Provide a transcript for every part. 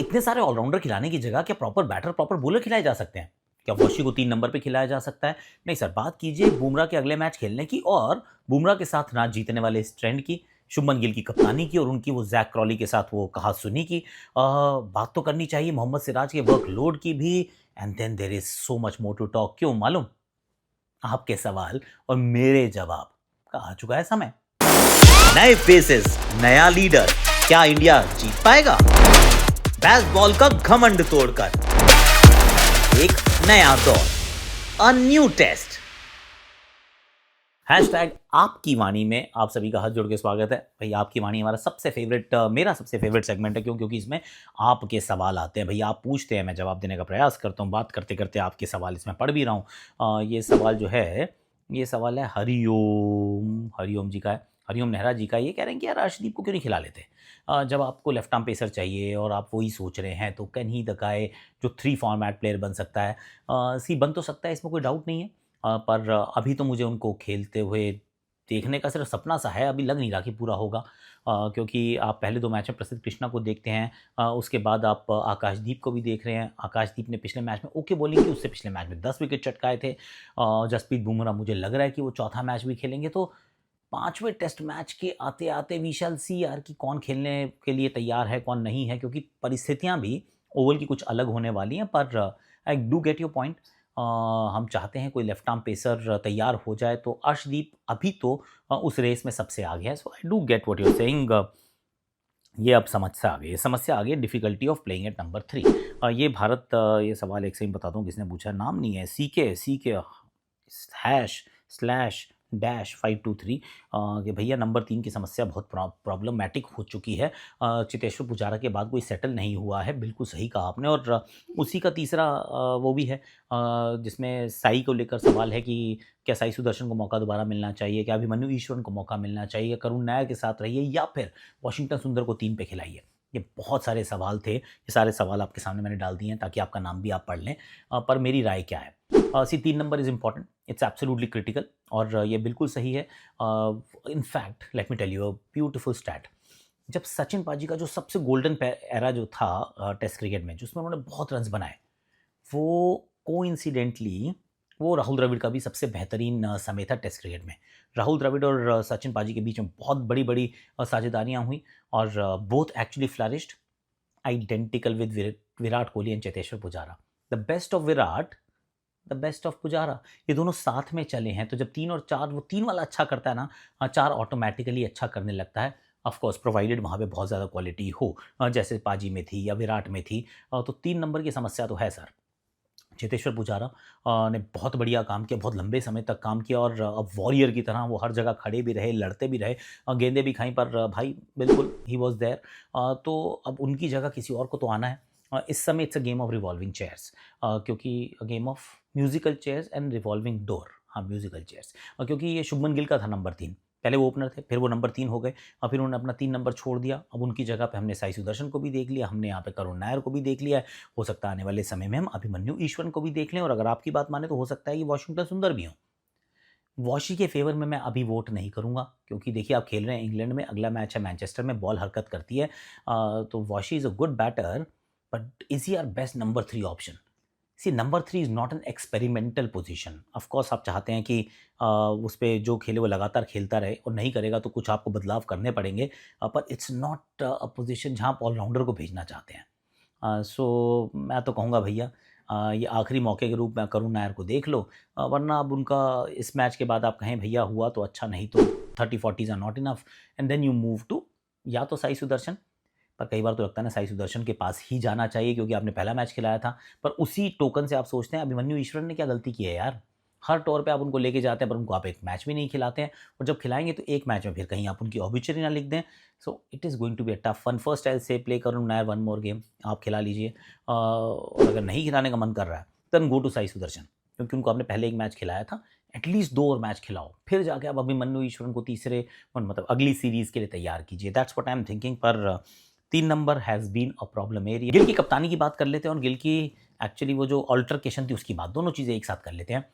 इतने सारे ऑलराउंडर खिलाने की जगह क्या प्रॉपर बैटर, प्रॉपर बॉलर खिलाए जा सकते हैं? क्या वॉशी को 3 नंबर पे खिलाया जा सकता है? नहीं सर, बात कीजिए बुमराह के अगले मैच खेलने की और बुमराह के साथ मैच जीतने वाले इस ट्रेंड की, शुभमन गिल की कप्तानी की और उनकी वो ज़ैक क्रॉली के साथ वो कहा-सुनी की। बात तो करनी चाहिए मोहम्मद सिराज के वर्कलोड की भी and then there is so much more to talk. क्यों मालूम? आपके सवाल और मेरे जवाब का आ चुका है समय। नए फेसेस, नया लीडर, क्या इंडिया जीत पाएगा? बेसबॉल का घमंड तोड़कर एक नया दौर, अ न्यू टेस्ट। हैशटैग आपकी वाणी में आप सभी का हाथ जोड़ के स्वागत है। भाई आपकी वाणी हमारा सबसे फेवरेट, मेरा सबसे फेवरेट सेगमेंट है। क्यों? क्योंकि इसमें आपके सवाल आते हैं। भैया आप पूछते हैं, मैं जवाब देने का प्रयास करता हूँ। बात करते करते आपके सवाल इसमें पढ़ भी रहा हूँ। ये सवाल जो है, ये सवाल है हरिओम, हरिओम जी का है, हरिओम नेहरा जी का। ये कह रहे हैं कि यार अर्शदीप को क्यों नहीं खिला लेते? जब आपको लेफ्ट आर्म पेसर चाहिए और आप वही सोच रहे हैं, तो कैन ही द गाय जो 3 फॉर्मेट प्लेयर बन सकता है। सी बन तो सकता है, इसमें कोई डाउट नहीं है। पर अभी तो मुझे उनको खेलते हुए देखने का सिर्फ सपना सा है, अभी लग नहीं रहा कि पूरा होगा। क्योंकि आप पहले 2 मैच में प्रसिद्ध कृष्णा को देखते हैं, उसके बाद आप आकाशदीप को भी देख रहे हैं। आकाशदीप ने पिछले मैच में ओके बॉलिंग की, उससे पिछले मैच में 10 विकेट चटकाए थे। जसप्रीत बुमराह मुझे लग रहा है कि वो चौथा मैच भी खेलेंगे, तो 5वें टेस्ट मैच के आते-आते वी शैल सी यार कि कौन खेलने के लिए तैयार है, कौन नहीं है, क्योंकि परिस्थितियाँ भी ओवल की कुछ अलग होने वाली हैं। पर आई डू गेट योर पॉइंट। हम चाहते हैं कोई लेफ्ट आर्म पेसर तैयार हो जाए, तो अर्शदीप अभी तो उस रेस में सबसे आगे है। So I do get what you are saying. ये अब समस्या आ गई है, समस्या आ गई है difficulty of playing at number 3। ये भारत, ये सवाल एक सेकंड बताता हूँ किसने पूछा है, नाम नहीं है, सीके हैश स्लैश डैश 523। कि भैया नंबर 3 की समस्या बहुत प्रॉब्लमैटिक हो चुकी है। चेतेश्वर पुजारा के बाद कोई सेटल नहीं हुआ है, बिल्कुल सही कहा आपने। और उसी का तीसरा वो भी है, जिसमें साई को लेकर सवाल है कि क्या साई सुदर्शन को मौका दोबारा मिलना चाहिए? क्या अभिमन्यु ईश्वरन को मौका मिलना चाहिए? करुण नायर के साथ रहिए या फिर वॉशिंगटन सुंदर को 3 पे खिलाइए? ये बहुत सारे सवाल थे, ये सारे सवाल आपके सामने मैंने डाल दिए हैं ताकि आपका नाम भी आप पढ़ लें। पर मेरी राय क्या है? See 3 number is important, it's absolutely critical और ये बिल्कुल सही है। In fact let me tell you a beautiful stat. जब सचिन पाजी का जो सबसे गोल्डन एरा जो था टेस्ट क्रिकेट में, जिसमें उन्होंने बहुत रन्स बनाए, वो कोइंसिडेंटली वो राहुल द्रविड़ का भी सबसे बेहतरीन समय था टेस्ट क्रिकेट में। राहुल द्रविड़ और सचिन पाजी के बीच में बहुत बड़ी-बड़ी साझेदारियाँ हुई और both actually flourished identical with Virat Kohli and Cheteshwar Pujara. The best of Virat, the best of Pujara, ये दोनों साथ में चले हैं। तो जब 3 और 4, वो 3 वाला अच्छा करता है ना, 4 ऑटोमैटिकली अच्छा करने लगता है। ऑफ कोर्स प्रोवाइडेड वहाँ पे बहुत ज़्यादा क्वालिटी हो, जैसे पाजी में थी या विराट में थी। तो 3 नंबर की समस्या तो है सर। चेतेश्वर पुजारा ने बहुत बढ़िया काम किया, बहुत लंबे समय तक काम किया और अब वॉरियर की तरह वो हर जगह खड़े भी रहे, लड़ते भी रहे, गेंदें भी खाई, पर भाई बिल्कुल ही वाज़ देयर। तो अब उनकी जगह किसी और को तो आना है। इस समय it's a game of revolving chairs, क्योंकि a game of musical chairs and revolving door. हाँ, म्यूजिकल चेयर्स, क्योंकि ये शुभमन गिल का था नंबर 3। पहले वो ओपनर थे, फिर वो नंबर 3 हो गए और फिर उन्होंने अपना 3 नंबर छोड़ दिया। अब उनकी जगह पे हमने साई सुदर्शन को भी देख लिया, हमने यहाँ पे करुण नायर को भी देख लिया है। हो सकता है आने वाले समय में हम अभिमन्यु ईश्वरन को भी देख लें और अगर आपकी बात माने तो हो सकता है कि वॉशिंगटन सुंदर भी हों। वॉशी के फेवर में मैं अभी वोट नहीं करूँगा, क्योंकि देखिए आप खेल रहे हैं इंग्लैंड में, अगला मैच है मैनचेस्टर में, बॉल हरकत करती है। तो Washi is a good batter, but is he our best number 3 option? See number 3 is not an experimental position. Of course आप चाहते हैं कि उस पे जो खेले वो लगातार खेलता रहे, और नहीं करेगा तो कुछ आपको बदलाव करने पड़ेंगे। पर इट्स नॉट अ पोजीशन जहाँ आप ऑलराउंडर को भेजना चाहते हैं। सो मैं तो कहूँगा भैया, ये आखिरी मौके के रूप में करुण नायर को देख लो। वरना अब उनका इस मैच के बाद आप कहें भैया हुआ तो अच्छा, नहीं तो 30-40s are not enough and then you move to या तो साई सुदर्शन। पर कई बार तो लगता है ना साई सुदर्शन के पास ही जाना चाहिए, क्योंकि आपने पहला मैच खिलाया था। पर उसी टोकन से आप सोचते हैं अभिमन्यु ईश्वरन ने क्या गलती की है यार? हर टूर पे आप उनको लेके जाते हैं पर उनको आप एक मैच भी नहीं खिलाते हैं, और जब खिलाएँगे तो एक मैच में फिर कहीं आप उनकी ऑब्ituary ना लिख दें। So it is going to be a tough one. First I say play Karun Nair one more game, आप खिला लीजिए। और अगर नहीं खिलाने का मन कर रहा है then go to Sai Sudharsan, क्योंकि उनको आपने पहले एक मैच खिलाया था, एटलीस्ट 2 और मैच खिलाओ, फिर जाके आप अभिमन्यु ईश्वरन को तीसरे मतलब अगली सीरीज़ के लिए तैयार कीजिए। That's what I am thinking. पर 3 number has been a problem area. Gill की कप्तानी की बात कर लेते हैं और गिल की एक्चुअली वो जो अल्टरकेशन थी उसकी बात, दोनों चीज़ें एक साथ कर लेते हैं।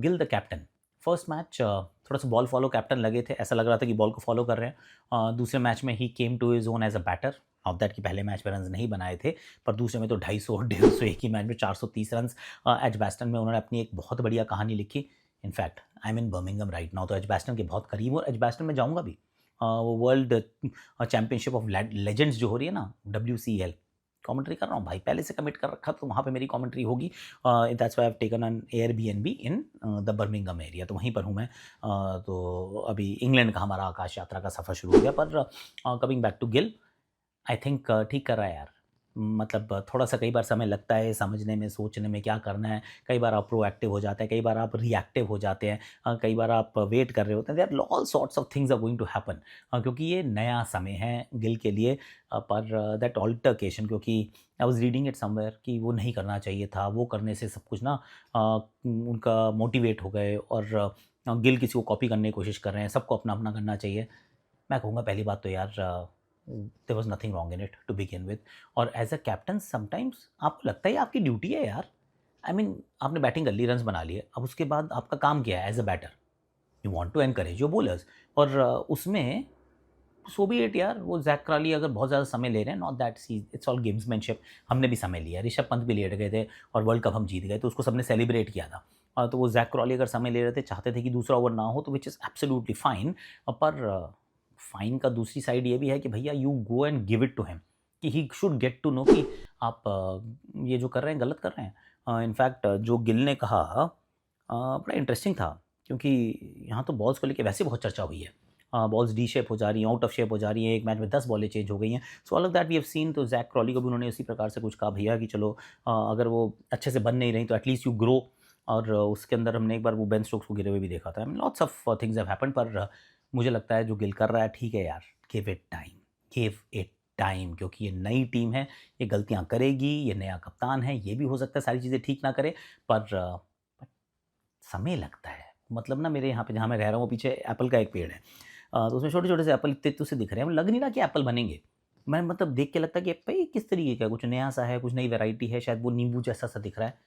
Gill the captain, first match थोड़ा-सा बॉल फॉलो कैप्टन लगे थे, ऐसा लग रहा था कि बॉल को फॉलो कर रहे हैं। दूसरे मैच में ही came to his own as a batter, not that कि पहले मैच में रन्स नहीं बनाए थे, पर दूसरे में तो 250 और 150 एक ही मैच में 430 रन्स। एजबैस्टन में उन्होंने अपनी एक बहुत बढ़िया कहानी लिखी। In fact I am in Birmingham right now, तो एजबैस्टन के बहुत करीब और एजबैस्टन में जाऊँगा भी। वो वर्ल्ड चैंपियनशिप ऑफ लेजेंड्स जो हो रही है ना, WCL, कमेंट्री कर रहा हूँ भाई, पहले से कमिट कर रखा, तो वहाँ पे मेरी कमेंट्री होगी। That's why I have taken N Airbnb in the Birmingham area, तो वहीं पर हूँ मैं। तो अभी इंग्लैंड का हमारा आकाश यात्रा का सफ़र शुरू हो गया। पर coming back to Gill, I think ठीक कर रहा है यार। मतलब थोड़ा-सा कई बार समय लगता है समझने में, सोचने में क्या करना है। कई बार आप प्रोएक्टिव हो जाते हैं, कई बार आप रिएक्टिव हो जाते हैं, कई बार आप वेट कर रहे होते हैं। There are all sorts of things are going to happen, क्योंकि ये नया समय है गिल के लिए। पर दैट ऑल्टरकेशन, क्योंकि I was reading it somewhere कि वो नहीं करना चाहिए था, वो करने से सब कुछ ना उनका मोटिवेट हो गए और गिल किसी को कॉपी करने की कोशिश कर रहे हैं, सबको अपना-अपना करना चाहिए। मैं कहूँगा पहली बात तो यार, there was nothing wrong in it to begin with. और एज़ अ कैप्टन समटाइम्स आपको लगता है ये आपकी ड्यूटी है यार। आई मीन आपने बैटिंग कर ली, रन्स बना लिए, अब उसके बाद आपका काम क्या है as a batter? You want to encourage your bowlers. और उसमें सो बी इट यार, वो ज़ैक क्राली अगर बहुत ज़्यादा समय ले रहे हैं, not that see it's all gamesmanship. हमने भी समय लिया, ऋषभ पंत भी लेट गए थे और वर्ल्ड कप हम जीत गए, तो उसको सबने सेलिब्रेट किया था। तो वो ज़ैक क्राली अगर समय ले रहे थे, चाहते थे कि दूसरा ओवर ना हो, तो व्हिच इज़ एब्सोल्युटली फाइन। पर फाइन का दूसरी साइड ये भी है कि भैया you go and give it to him, कि he should get to know कि आप ये जो कर रहे हैं गलत कर रहे हैं। इनफैक्ट जो गिल ने कहा बड़ा इंटरेस्टिंग था, क्योंकि यहाँ तो बॉल्स को लेके वैसे बहुत चर्चा हुई है। बॉल्स डी शेप हो जा रही हैं, आउट ऑफ शेप हो जा रही हैं, एक मैच में 10 बॉलें चेंज हो गई हैं। So all of that we have seen. तो ज़ैक क्रॉली को भी उन्होंने उसी प्रकार से कुछ कहा, भैया कि चलो अगर वो अच्छे से बन नहीं रही तो एटलीस्ट यू ग्रो। और उसके अंदर हमने एक बार वो बेन स्टोक्स को गिरे हुए भी देखा था। Lots of things have happened, पर मुझे लगता है जो गिल कर रहा है ठीक है यार। Give it time, give it time, क्योंकि ये नई टीम है, ये गलतियाँ करेगी, ये नया कप्तान है, ये भी हो सकता है सारी चीज़ें ठीक ना करे, पर समय लगता है। मतलब ना मेरे यहाँ पे जहाँ मैं रह रहा हूँ, पीछे एप्पल का एक पेड़ है। तो उसमें छोटे-छोटे से एप्पल इतने-इतने से दिख रहे हैं, लग नहीं रहा कि एप्पल बनेंगे। मैं मतलब देख के लगता है कि भई किस तरीके का है, कुछ नया-सा है, कुछ नई वैरायटी है, शायद वो नींबू जैसा-सा दिख रहा है।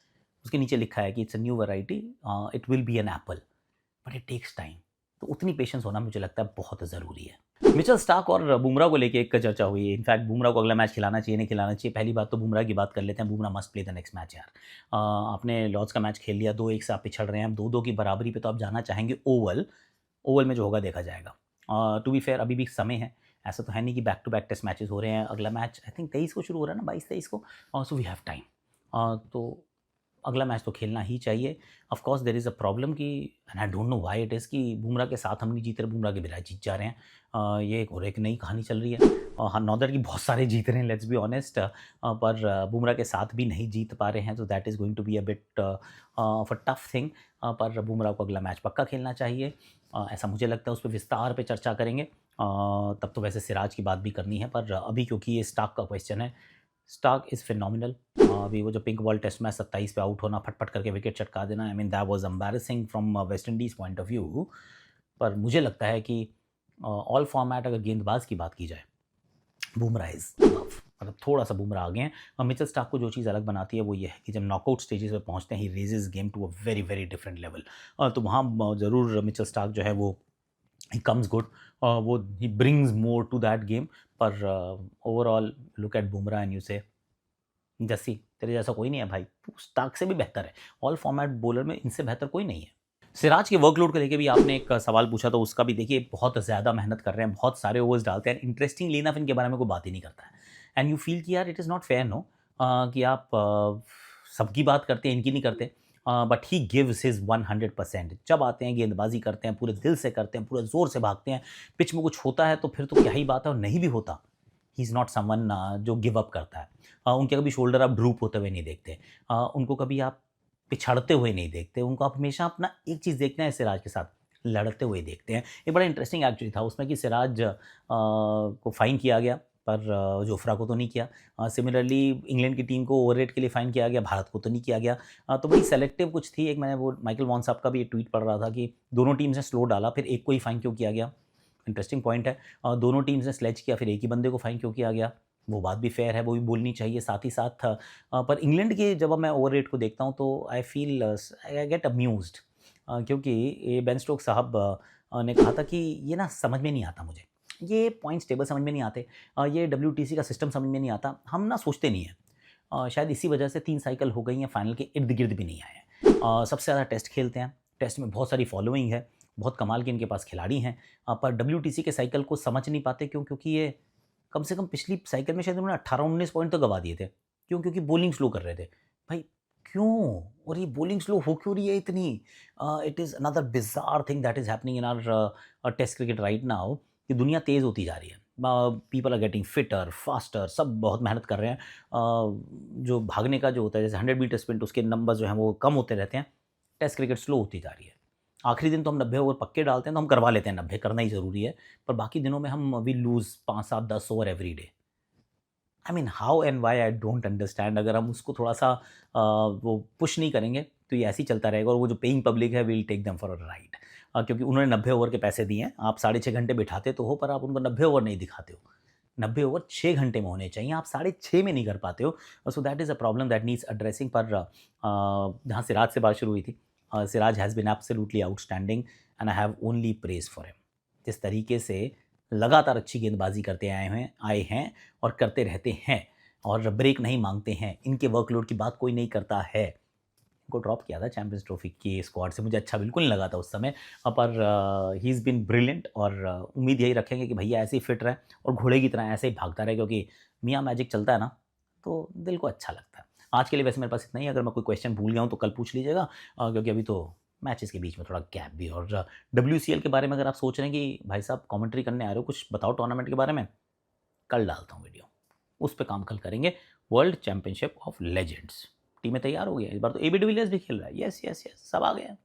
उसके नीचे लिखा है कि it's a new variety, it will be an apple, but it takes time. तो उतनी पेशेंस होना मुझे लगता है बहुत ज़रूरी है। मिचेल स्टार्क और बुमराह को लेके एक चर्चा हुई है। इनफैक्ट बुमराह को अगला मैच खिलाना चाहिए, नहीं खिलाना चाहिए। पहली बात तो बुमराह की बात कर लेते हैं। Bumrah must play the next match यार। आपने लॉर्ड्स का मैच खेल लिया, 2-1 से आप पिछड़ रहे हैं, अब 2-2 की बराबरी पे तो आप जाना चाहेंगे ओवल। ओवल में जो होगा देखा जाएगा। टू बी फेयर अभी भी समय है। ऐसा तो है नहीं कि back to back test matches हो रहे हैं। अगला मैच आई थिंक 23 को शुरू हो रहा है ना, 22-23 को। So we have time. तो अगला मैच तो खेलना ही चाहिए। Of course there is a problem कि and I don't know why it is कि बुमराह के साथ हम नहीं जीत रहे, बुमराह के बजाय जीत जा रहे हैं। ये एक और एक नई कहानी चल रही है। हाँ, नॉट दैट कि बहुत सारे जीत रहे हैं, लेट्स बी ऑनेस्ट। पर बुमराह के साथ भी नहीं जीत पा रहे हैं, तो that is going to be a bit of a tough thing. पर बुमराह को अगला मैच पक्का खेलना चाहिए। ऐसा मुझे लगता है, उस पे विस्तार पे चर्चा करेंगे। तब तो वैसे सिराज की बात भी करनी है, पर अभी क्योंकि ये स्टार्क का क्वेश्चन है, स्टार्क इज़ फिनोमिनल। अभी वो जो पिंक बॉल टेस्ट मैच 27 पे आउट होना, फट-फट करके विकेट चटका देना, I mean that was embarrassing from West Indies point of view. पर मुझे लगता है कि ऑल फॉर्मेट अगर गेंदबाज की बात की जाए, बुमराह इज़ अबव। मतलब थोड़ा-सा बुमराह आगे हैं। मिचेल स्टार्क को जो चीज़ अलग बनाती है वो ये है कि जब नॉकआउट स्टेजेस पे पहुँचते हैं, he raises game to a very, very different level. तो वहाँ ज़रूर मिचेल स्टार्क जो है वो ही कम्स गुड। वो he brings more to that game. पर overall look at Bumrah and you say Jassi, तेरे जैसा कोई नहीं है भाई, तू स्टार्क से भी बेहतर है। ऑल फॉर्मेट बॉलर में इनसे बेहतर कोई नहीं है। सिराज के वर्कलोड को लेके भी आपने एक सवाल पूछा, तो उसका भी देखिए बहुत ज़्यादा मेहनत कर रहे हैं, बहुत सारे ओवर्स डालते हैं। इंटरेस्टिंगली इनफ इनके बारे में कोई बात ही नहीं करता है। एंड यू फील कि यार it is not fair no, कि आप सबकी बात करते हैं, इनकी नहीं करते। But he gives his 100%। जब आते हैं गेंदबाजी करते हैं, पूरे दिल से करते हैं, पूरे ज़ोर से भागते हैं। पिच में कुछ होता है तो फिर तो क्या ही बात है, और नहीं भी होता, ही इज़ नॉट समवन जो गिव अप करता है। उनके कभी शोल्डर आप ड्रूप होते हुए नहीं देखते। उनको कभी आप पिछड़ते हुए नहीं देखते। उनको आप हमेशा अपना एक चीज़ देखते हैं सिराज के साथ, लड़ते हुए देखते हैं। ये बड़ा इंटरेस्टिंग एक्चुअली था उसमें कि सिराज को फ़ाइन किया गया, पर जोफ्रा को तो नहीं किया। सिमिलरली इंग्लैंड की टीम को ओवररेट के लिए फ़ाइन किया गया, भारत को तो नहीं किया गया। तो बड़ी सेलेक्टिव कुछ थी। एक मैंने वो माइकल वॉन साहब का भी एक ट्वीट पढ़ रहा था कि दोनों टीम्स ने स्लो डाला, फिर एक को ही फ़ाइन क्यों किया गया? इंटरेस्टिंग पॉइंट है। दोनों टीम्स ने स्लेज किया, फिर एक ही बंदे को फ़ाइन क्यों किया गया? वो बात भी फ़ेयर है, वो भी बोलनी चाहिए साथ ही साथ। पर इंग्लैंड के जब मैं ओवररेट को देखता हूँ तो आई फ़ील आई गेट अम्यूज़्ड, क्योंकि ये बेन स्टोक्स साहब ने कहा था कि ये ना समझ में नहीं आता मुझे। ये पॉइंट्स टेबल समझ में नहीं आते, ये WTC का सिस्टम समझ में नहीं आता, हम ना सोचते नहीं हैं। शायद इसी वजह से 3 साइकिल हो गई हैं, फाइनल के इर्द-गिर्द भी नहीं आए हैं। सबसे ज़्यादा टेस्ट खेलते हैं, टेस्ट में बहुत सारी फॉलोइंग है, बहुत कमाल के इनके पास खिलाड़ी हैं, पर WTC के साइकिल को समझ नहीं पाते। क्यों? क्योंकि ये कम से कम पिछली साइकिल में शायद उन्होंने 18-19 पॉइंट तो गँवा दिए थे। क्यों? क्योंकि बॉलिंग स्लो कर रहे थे। भाई क्यों? और ये बॉलिंग स्लो हो क्यों रही है इतनी? It is another bizarre thing that is happening in our test cricket right now कि दुनिया तेज़ होती जा रही है। People are getting fitter, faster, सब बहुत मेहनत कर रहे हैं। जो भागने का जो होता है जैसे 100 मीटर स्प्रिंट उसके नंबर जो हैं वो कम होते रहते हैं। टेस्ट क्रिकेट स्लो होती जा रही है। आखिरी दिन तो हम 90 ओवर पक्के डालते हैं तो हम करवा लेते हैं, 90 करना ही ज़रूरी है। पर बाकी दिनों में हम we lose 5, 7, 10 over every day. I mean how and why I don't understand. अगर हम उसको थोड़ा-सा वो पुश नहीं करेंगे तो ये ऐसे ही चलता रहेगा और वो जो पेइंग पब्लिक है will take them for a ride. क्योंकि उन्होंने 90 ओवर के पैसे दिए हैं, आप साढ़े 6 घंटे बिठाते तो हो पर आप उनको 90 ओवर नहीं दिखाते हो। 90 ओवर 6 घंटे में होने चाहिए, आप साढ़े 6 में नहीं कर पाते हो। So that is a problem that needs addressing. पर जहाँ सिराज से बात शुरू हुई थी, Siraj has been absolutely outstanding and I have only praise for him. जिस तरीके से लगातार अच्छी गेंदबाजी करते आए हैं और करते रहते हैं और ब्रेक नहीं माँगते हैं। इनके वर्कलोड की बात कोई नहीं करता है। इनको ड्रॉप किया था चैंपियंस ट्रॉफी के स्क्वाड से, मुझे अच्छा बिल्कुल नहीं लगा था उस समय। पर ही इज़ बीन ब्रिलियंट और उम्मीद यही रखेंगे कि भैया ऐसे ही फिट रहे और घोड़े की तरह ऐसे ही भागता रहे, क्योंकि मियाँ मैजिक चलता है ना, तो दिल को अच्छा लगता है। आज के लिए वैसे मेरे पास इतना ही। अगर मैं कोई क्वेश्चन भूल गया हूँ तो कल पूछ लीजिएगा, क्योंकि अभी तो मैचेस के बीच में थोड़ा गैप भी है। और WCL के बारे में अगर आप सोच रहे हैं कि भाई साहब कमेंट्री करने आ रहे हो, कुछ बताओ टूर्नामेंट के बारे में, कल डालता हूँ वीडियो, उस पे काम कल करेंगे। वर्ल्ड चैंपियनशिप ऑफ लेजेंड्स टीमें तैयार हो गई हैं। इस बार तो AB डिविलियर्स भी खेल रहा है। यस, यस, यस, सब आ गए हैं।